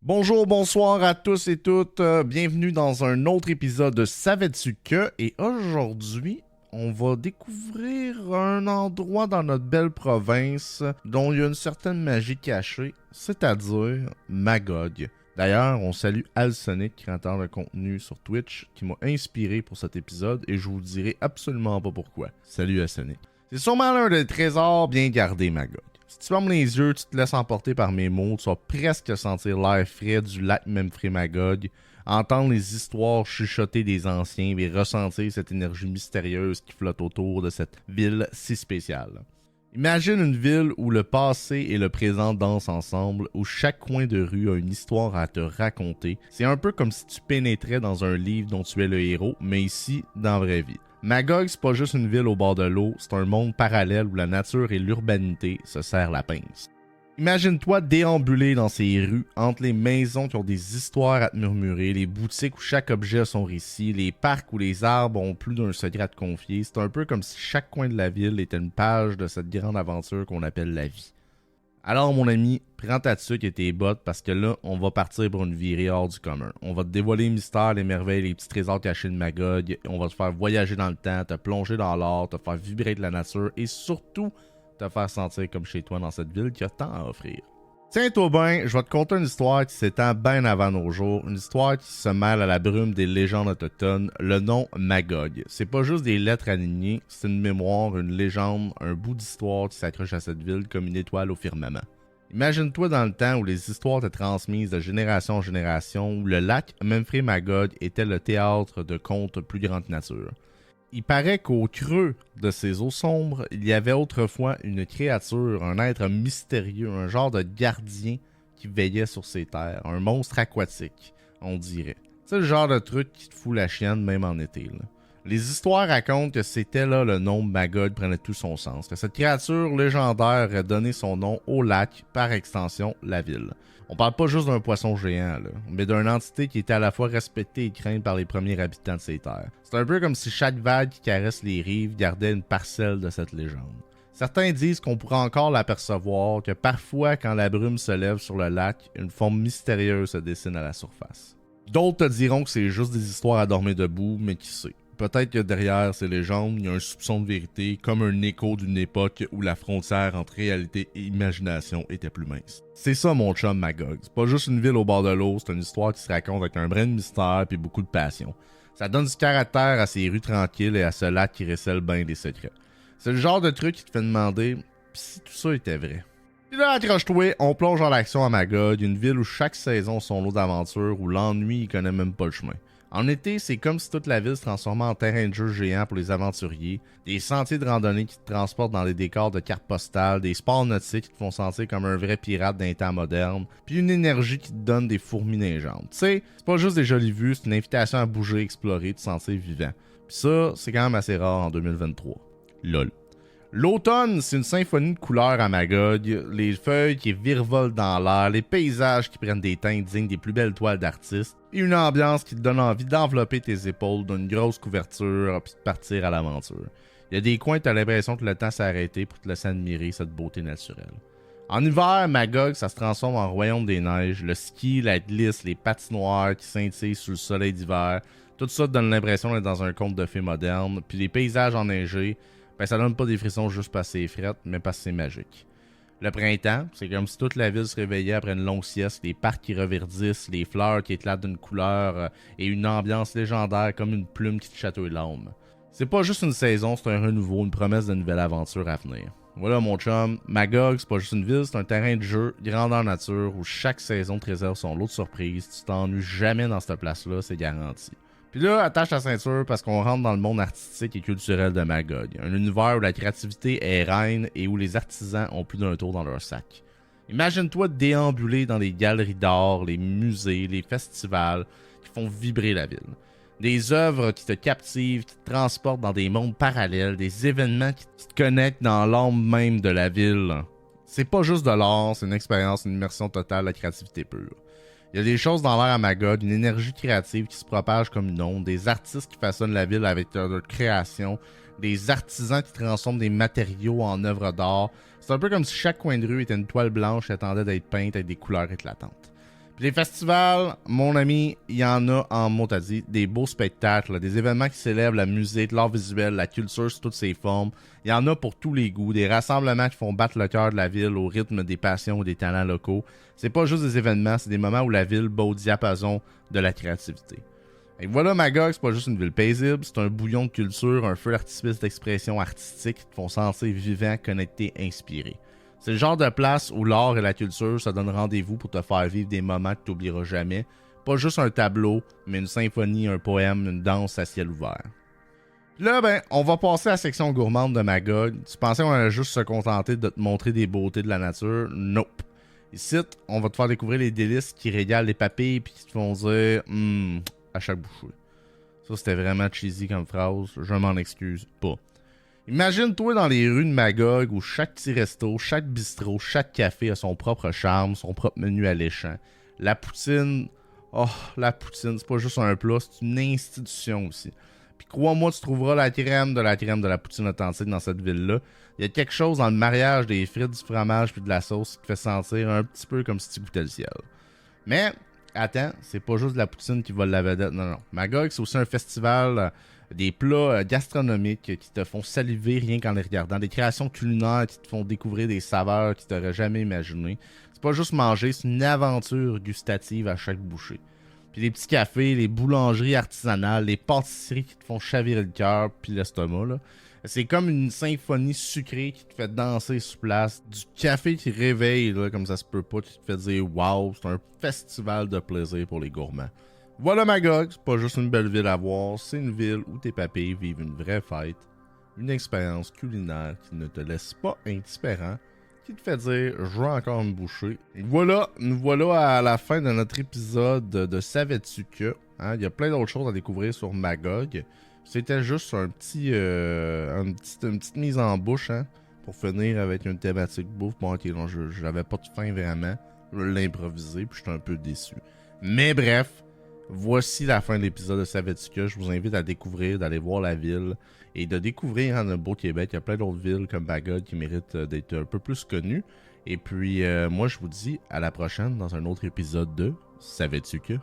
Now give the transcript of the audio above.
Bonjour, bonsoir à tous et toutes. Bienvenue dans un autre épisode de Savais-tu que? Et aujourd'hui, on va découvrir un endroit dans notre belle province dont il y a une certaine magie cachée, c'est-à-dire Magog. D'ailleurs, on salue Alsonic, créateur de contenu sur Twitch, qui m'a inspiré pour cet épisode et je vous dirai absolument pas pourquoi. Salut Alsonic. C'est sûrement l'un des trésors bien gardés, Magog. Si tu fermes les yeux, tu te laisses emporter par mes mots, tu vas presque sentir l'air frais du lac Memphrey Magog, entendre les histoires chuchotées des anciens et ressentir cette énergie mystérieuse qui flotte autour de cette ville si spéciale. Imagine une ville où le passé et le présent dansent ensemble, où chaque coin de rue a une histoire à te raconter. C'est un peu comme si tu pénétrais dans un livre dont tu es le héros, mais ici, dans la vraie vie. Magog, c'est pas juste une ville au bord de l'eau, c'est un monde parallèle où la nature et l'urbanité se serrent la pince. Imagine-toi déambuler dans ces rues, entre les maisons qui ont des histoires à te murmurer, les boutiques où chaque objet a son récit, les parcs où les arbres ont plus d'un secret à te confier. C'est un peu comme si chaque coin de la ville était une page de cette grande aventure qu'on appelle la vie. Alors mon ami, prends ta tuque et tes bottes parce que là, on va partir pour une virée hors du commun. On va te dévoiler les mystères, les merveilles, les petits trésors cachés de Magog. On va te faire voyager dans le temps, te plonger dans l'or, te faire vibrer de la nature et surtout te faire sentir comme chez toi dans cette ville qui a tant à offrir. Tiens-toi bien, je vais te conter une histoire qui s'étend bien avant nos jours, une histoire qui se mêle à la brume des légendes autochtones, le nom Magog. C'est pas juste des lettres alignées, c'est une mémoire, une légende, un bout d'histoire qui s'accroche à cette ville comme une étoile au firmament. Imagine-toi dans le temps où les histoires étaient transmises de génération en génération, où le lac Memphrey Magog était le théâtre de contes plus grande nature. Il paraît qu'au creux de ces eaux sombres, il y avait autrefois une créature, un être mystérieux, un genre de gardien qui veillait sur ces terres, un monstre aquatique, on dirait. C'est le genre de truc qui te fout la chienne même en été, là. Les histoires racontent que c'était là le nom Magog prenait tout son sens, que cette créature légendaire a donné son nom au lac, par extension, la ville. On parle pas juste d'un poisson géant, là, mais d'une entité qui était à la fois respectée et crainte par les premiers habitants de ces terres. C'est un peu comme si chaque vague qui caresse les rives gardait une parcelle de cette légende. Certains disent qu'on pourra encore l'apercevoir, que parfois, quand la brume se lève sur le lac, une forme mystérieuse se dessine à la surface. D'autres te diront que c'est juste des histoires à dormir debout, mais qui sait. Peut-être que derrière ces légendes, il y a un soupçon de vérité, comme un écho d'une époque où la frontière entre réalité et imagination était plus mince. C'est ça mon chum Magog. C'est pas juste une ville au bord de l'eau, c'est une histoire qui se raconte avec un brin de mystère et beaucoup de passion. Ça donne du caractère à ces rues tranquilles et à ce lac qui récèle bien des secrets. C'est le genre de truc qui te fait demander si tout ça était vrai. Puis là, accroche-toi, on plonge dans l'action à Magog, une ville où chaque saison a son lot d'aventures, où l'ennui il connaît même pas le chemin. En été, c'est comme si toute la ville se transformait en terrain de jeu géant pour les aventuriers, des sentiers de randonnée qui te transportent dans des décors de cartes postales, des sports nautiques qui te font sentir comme un vrai pirate d'un temps moderne, puis une énergie qui te donne des fourmis neigeantes. Tu sais, c'est pas juste des jolies vues, c'est une invitation à bouger, explorer, te sentir vivant. Puis ça, c'est quand même assez rare en 2023. LOL. L'automne, c'est une symphonie de couleurs à Magog, les feuilles qui virevolent dans l'air, les paysages qui prennent des teintes dignes des plus belles toiles d'artistes, et une ambiance qui te donne envie d'envelopper tes épaules d'une grosse couverture puis de partir à l'aventure. Il y a des coins où tu as l'impression que le temps s'est arrêté pour te laisser admirer cette beauté naturelle. En hiver, Magog, ça se transforme en royaume des neiges, le ski, la glisse, les patinoires qui scintillent sous le soleil d'hiver, tout ça te donne l'impression d'être dans un conte de fées moderne, puis les paysages enneigés, ben ça donne pas des frissons juste parce que c'est frette, mais parce que c'est magique. Le printemps, c'est comme si toute la ville se réveillait après une longue sieste, les parcs qui reverdissent, les fleurs qui éclatent d'une couleur et une ambiance légendaire comme une plume qui te chatouille l'âme. C'est pas juste une saison, c'est un renouveau, une promesse de nouvelle aventure à venir. Voilà mon chum, Magog, c'est pas juste une ville, c'est un terrain de jeu, grandeur nature, où chaque saison te réserve son lot de surprises, tu t'ennuies jamais dans cette place-là, c'est garanti. Puis là, attache ta ceinture parce qu'on rentre dans le monde artistique et culturel de Magog. Un univers où la créativité est reine et où les artisans ont plus d'un tour dans leur sac. Imagine-toi déambuler dans les galeries d'art, les musées, les festivals qui font vibrer la ville. Des œuvres qui te captivent, qui te transportent dans des mondes parallèles, des événements qui te connectent dans l'âme même de la ville. C'est pas juste de l'art, c'est une expérience, une immersion totale de la créativité pure. Il y a des choses dans l'air à Magog, une énergie créative qui se propage comme une onde, des artistes qui façonnent la ville avec leur création, des artisans qui transforment des matériaux en œuvres d'art. C'est un peu comme si chaque coin de rue était une toile blanche qui attendait d'être peinte avec des couleurs éclatantes. Puis les festivals, mon ami, il y en a en mot à dire, des beaux spectacles, là, des événements qui célèbrent la musique, l'art visuel, la culture sous toutes ses formes. Il y en a pour tous les goûts, des rassemblements qui font battre le cœur de la ville au rythme des passions ou des talents locaux. C'est pas juste des événements, c'est des moments où la ville bat au diapason de la créativité. Et voilà, Magog, c'est pas juste une ville paisible, c'est un bouillon de culture, un feu d'artifice d'expression artistique qui te font sentir vivant, connecté, inspiré. C'est le genre de place où l'art et la culture se donnent rendez-vous pour te faire vivre des moments que tu n'oublieras jamais. Pas juste un tableau, mais une symphonie, un poème, une danse à ciel ouvert. Là, on va passer à la section gourmande de Magog. Tu pensais qu'on allait juste se contenter de te montrer des beautés de la nature? Nope. Ici, on va te faire découvrir les délices qui régalent les papilles et qui te font dire à chaque bouchée. Ça, c'était vraiment cheesy comme phrase. Je m'en excuse pas. Imagine-toi dans les rues de Magog où chaque petit resto, chaque bistrot, chaque café a son propre charme, son propre menu alléchant. La poutine, la poutine, c'est pas juste un plat, c'est une institution aussi. Puis crois-moi, tu trouveras la crème de la poutine authentique dans cette ville-là. Il y a quelque chose dans le mariage des frites, du fromage puis de la sauce qui te fait sentir un petit peu comme si tu goûtais le ciel. Mais, attends, c'est pas juste de la poutine qui vole la vedette, non. Magog, c'est aussi un festival des plats gastronomiques qui te font saliver rien qu'en les regardant, des créations culinaires qui te font découvrir des saveurs que tu n'aurais jamais imaginées. C'est pas juste manger, c'est une aventure gustative à chaque bouchée. Puis les petits cafés, les boulangeries artisanales, les pâtisseries qui te font chavirer le cœur puis l'estomac, là. C'est comme une symphonie sucrée qui te fait danser sur place. Du café qui réveille, là, comme ça se peut pas, qui te fait dire « Wow, c'est un festival de plaisir pour les gourmands ». Voilà Magog, c'est pas juste une belle ville à voir, c'est une ville où tes papilles vivent une vraie fête, une expérience culinaire qui ne te laisse pas indifférent, qui te fait dire « Je veux encore me boucher ». Et voilà, nous voilà à la fin de notre épisode de Savais-tu que? Il y a plein d'autres choses à découvrir sur Magog. C'était juste une petite mise en bouche pour finir avec une thématique bouffe. Bon, ok, non, j'avais pas de faim vraiment. Je l'ai improvisé, puis j'étais un peu déçu. Mais bref, voici la fin de l'épisode de Savais-tu que? Je vous invite à découvrir, d'aller voir la ville et de découvrir le beau Québec. Il y a plein d'autres villes comme Magog qui méritent d'être un peu plus connues. Et puis, moi, je vous dis à la prochaine dans un autre épisode de Savais-tu que?